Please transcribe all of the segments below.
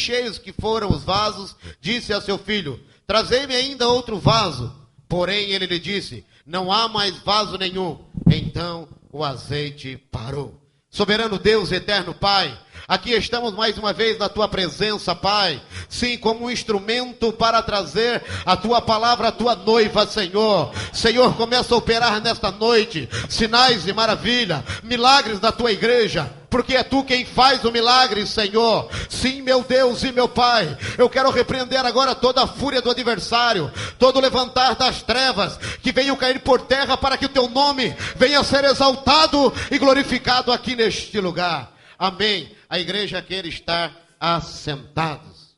cheios que foram os vasos, disse a seu filho: trazei-me ainda outro vaso. Porém ele lhe disse: não há mais vaso nenhum. Então o azeite parou. Soberano Deus, eterno Pai, aqui estamos mais uma vez na tua presença, Pai. Sim, como um instrumento para trazer a tua palavra à tua noiva, Senhor. Senhor, começa a operar nesta noite sinais e maravilha, milagres da tua igreja, porque é tu quem faz o milagre, Senhor. Sim, meu Deus e meu Pai, eu quero repreender agora toda a fúria do adversário, todo o levantar das trevas, que venham cair por terra para que o teu nome venha a ser exaltado e glorificado aqui neste lugar. Amém. A igreja quer estar assentados.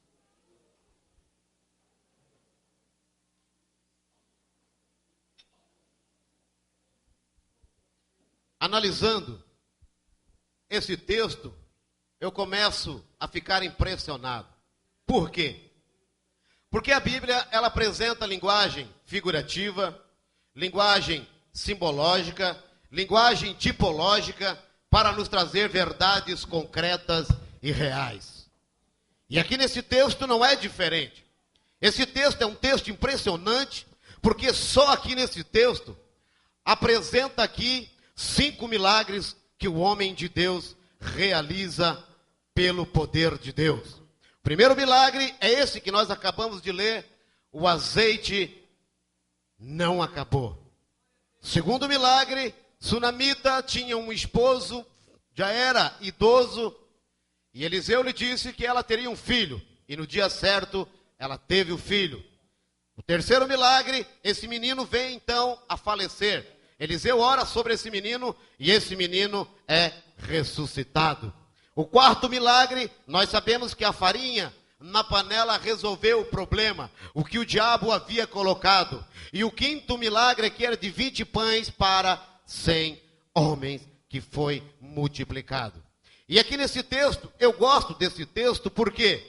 Analisando esse texto, eu começo a ficar impressionado. Por quê? Porque a Bíblia, ela apresenta linguagem figurativa, linguagem simbológica, linguagem tipológica, para nos trazer verdades concretas e reais. E aqui nesse texto não é diferente. Esse texto é um texto impressionante, porque só aqui nesse texto apresenta aqui 5 milagres que o homem de Deus realiza pelo poder de Deus. O primeiro milagre é esse que nós acabamos de ler: o azeite não acabou. O segundo milagre: Sunamita tinha um esposo, já era idoso, e Eliseu lhe disse que ela teria um filho, e no dia certo ela teve o filho. O terceiro milagre: esse menino vem então a falecer. Eliseu ora sobre esse menino, e esse menino é ressuscitado. O quarto milagre: nós sabemos que a farinha na panela resolveu o problema, o que o diabo havia colocado. E o quinto milagre é que era de 20 pães para 100 homens, que foi multiplicado. E aqui nesse texto, eu gosto desse texto porque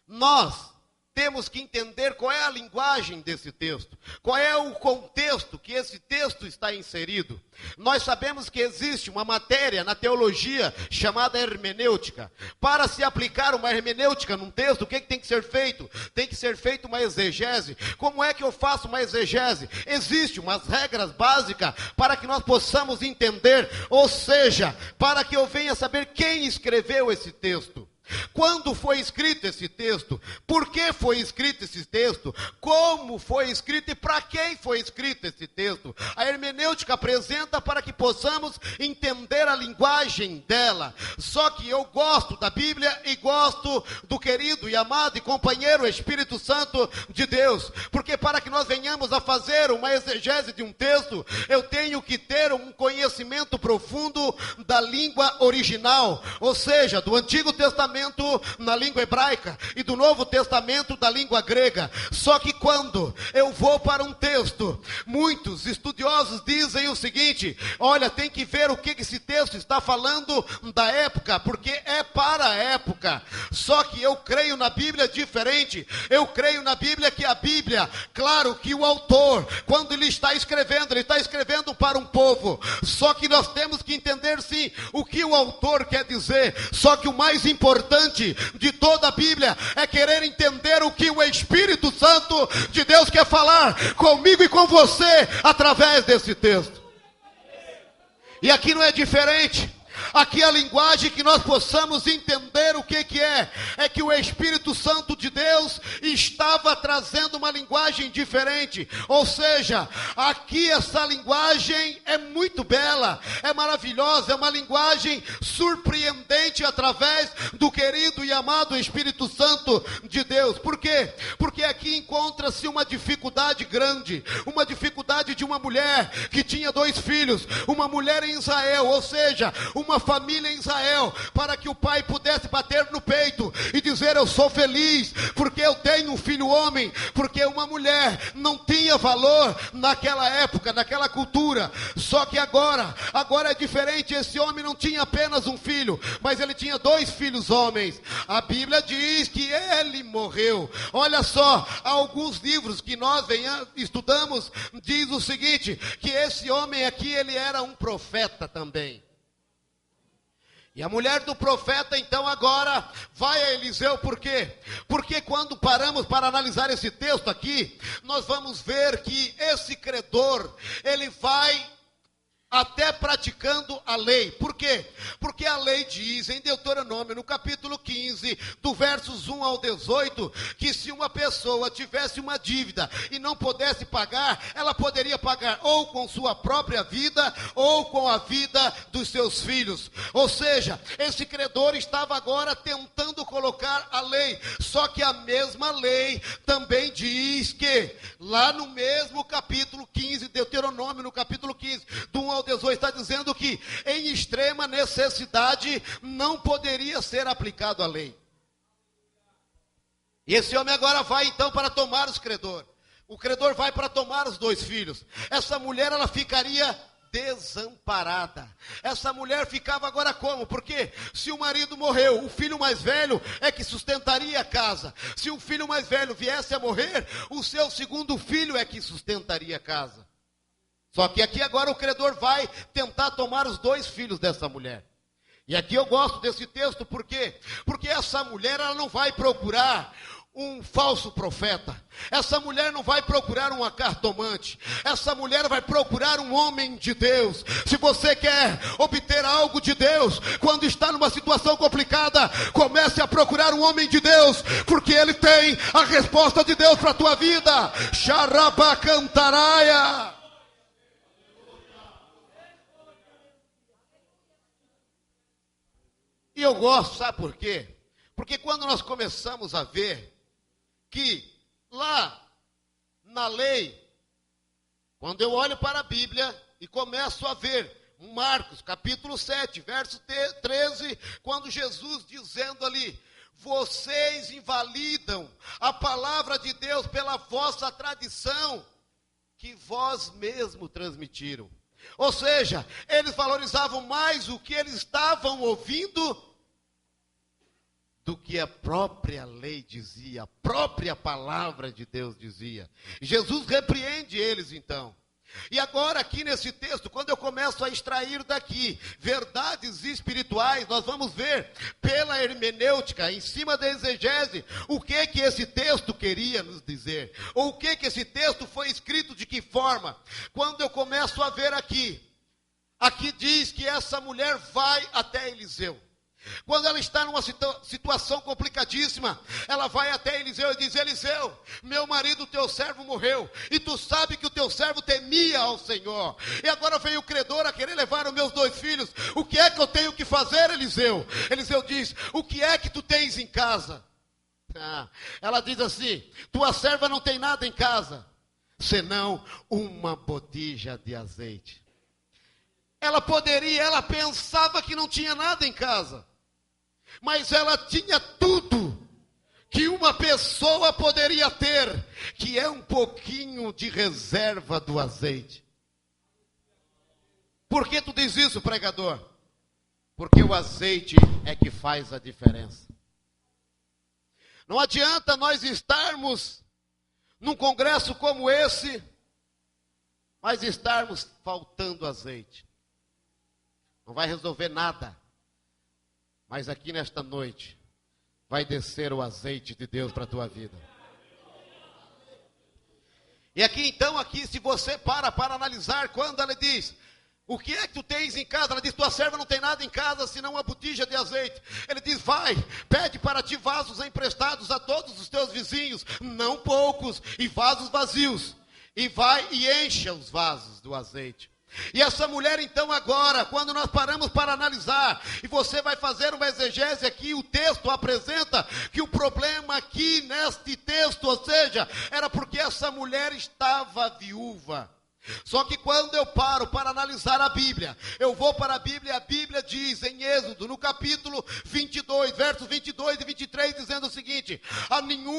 nós temos que entender qual é a linguagem desse texto, qual é o contexto que esse texto está inserido. Nós sabemos que existe uma matéria na teologia chamada hermenêutica. Para se aplicar uma hermenêutica num texto, o que tem que ser feito? Tem que ser feita uma exegese. Como é que eu faço uma exegese? Existem umas regras básicas para que nós possamos entender, ou seja, para que eu venha saber quem escreveu esse texto. Quando foi escrito esse texto? Por que foi escrito esse texto? Como foi escrito e para quem foi escrito esse texto? A hermenêutica apresenta para que possamos entender a linguagem dela. Só que eu gosto da Bíblia e gosto do querido e amado e companheiro Espírito Santo de Deus. Porque para que nós venhamos a fazer uma exegese de um texto, eu tenho que ter um conhecimento profundo da língua original. Ou seja, do Antigo Testamento na língua hebraica e do Novo Testamento da língua grega. Só que quando eu vou para um texto, muitos estudiosos dizem o seguinte: olha, tem que ver o que esse texto está falando da época, porque é para a época. Só que eu creio na Bíblia diferente. Eu creio na Bíblia que a Bíblia, claro que o autor, quando ele está escrevendo para um povo. Só que nós temos que entender sim o que o autor quer dizer. Só que o mais importante de toda a Bíblia é querer entender o que o Espírito Santo de Deus quer falar comigo e com você através desse texto. E aqui não é diferente. Aqui a linguagem que nós possamos entender o que é que o Espírito Santo de Deus estava trazendo uma linguagem diferente. Ou seja, aqui essa linguagem é muito bela, é maravilhosa, é uma linguagem surpreendente através do querido e amado Espírito Santo de Deus. Por quê? Porque aqui encontra-se uma dificuldade grande, uma dificuldade de uma mulher que tinha 2 filhos, uma mulher em Israel, ou seja, uma família em Israel, para que o pai pudesse bater no peito e dizer: eu sou feliz porque eu tenho um filho homem, porque uma mulher não tinha valor naquela época, naquela cultura. Só que agora é diferente. Esse homem não tinha apenas um filho, mas ele tinha 2 filhos homens. A Bíblia diz que ele morreu. Olha só, alguns livros que nós estudamos diz o seguinte, que esse homem aqui, ele era um profeta também. E a mulher do profeta, então, agora vai a Eliseu, por quê? Porque quando paramos para analisar esse texto aqui, nós vamos ver que esse credor, ele vai até praticando a lei. Por quê? Porque a lei diz em Deuteronômio, no capítulo 15, do versos 1 ao 18, que se uma pessoa tivesse uma dívida e não pudesse pagar, ela poderia pagar ou com sua própria vida, ou com a vida dos seus filhos. Ou seja, esse credor estava agora tentando colocar a lei, só que a mesma lei também diz que, lá no mesmo capítulo 15, Deuteronômio, no capítulo 15, do 1 ao 18, está dizendo que em extrema necessidade não poderia ser aplicado a lei. E esse homem agora vai então para tomar os credor. O credor vai para tomar os 2 filhos. Essa mulher, ela ficaria desamparada. Essa mulher ficava agora como? Porque se o marido morreu, o filho mais velho é que sustentaria a casa. Se o filho mais velho viesse a morrer, o seu segundo filho é que sustentaria a casa. Só que aqui agora o credor vai tentar tomar os 2 filhos dessa mulher. E aqui eu gosto desse texto, por quê? Porque essa mulher, ela não vai procurar um falso profeta. Essa mulher não vai procurar um cartomante. Essa mulher vai procurar um homem de Deus. Se você quer obter algo de Deus, quando está numa situação complicada, comece a procurar um homem de Deus, porque ele tem a resposta de Deus para a tua vida. Xarabacantaraia. E eu gosto, sabe por quê? Porque quando nós começamos a ver que lá na lei, quando eu olho para a Bíblia e começo a ver Marcos capítulo 7, verso 13, quando Jesus dizendo ali: vocês invalidam a palavra de Deus pela vossa tradição, que vós mesmos transmitiram. Ou seja, eles valorizavam mais o que eles estavam ouvindo do que a própria lei dizia, a própria palavra de Deus dizia. Jesus repreende eles então. E agora aqui nesse texto, quando eu começo a extrair daqui verdades espirituais, nós vamos ver pela hermenêutica, em cima da exegese, o que esse texto queria nos dizer. Ou o que esse texto foi escrito de que forma. Quando eu começo a ver aqui diz que essa mulher vai até Eliseu. Quando ela está numa situação complicadíssima, ela vai até Eliseu e diz: Eliseu, meu marido, teu servo morreu, e tu sabe que o teu servo temia ao Senhor, e agora veio o credor a querer levar os meus 2 filhos, o que é que eu tenho que fazer, Eliseu? Eliseu diz: o que é que tu tens em casa? Ela diz assim: tua serva não tem nada em casa, senão uma botija de azeite. Ela pensava que não tinha nada em casa, mas ela tinha tudo que uma pessoa poderia ter, que é um pouquinho de reserva do azeite. Por que tu diz isso, pregador? Porque o azeite é que faz a diferença. Não adianta nós estarmos num congresso como esse, mas estarmos faltando azeite. Não vai resolver nada. Mas aqui nesta noite vai descer o azeite de Deus para a tua vida. E aqui então, se você para analisar, quando ela diz: o que é que tu tens em casa? Ela diz: tua serva não tem nada em casa, senão uma botija de azeite. Ele diz: vai, pede para ti vasos emprestados a todos os teus vizinhos, não poucos, e vasos vazios. E vai e encha os vasos do azeite. E essa mulher então agora, quando nós paramos para analisar, e você vai fazer uma exegese aqui, o texto apresenta que o problema aqui neste texto, ou seja, era porque essa mulher estava viúva. Só que quando eu paro para analisar a Bíblia, eu vou para a Bíblia diz em Êxodo, no capítulo 22, versos 22 e 23, dizendo o seguinte: a nenhum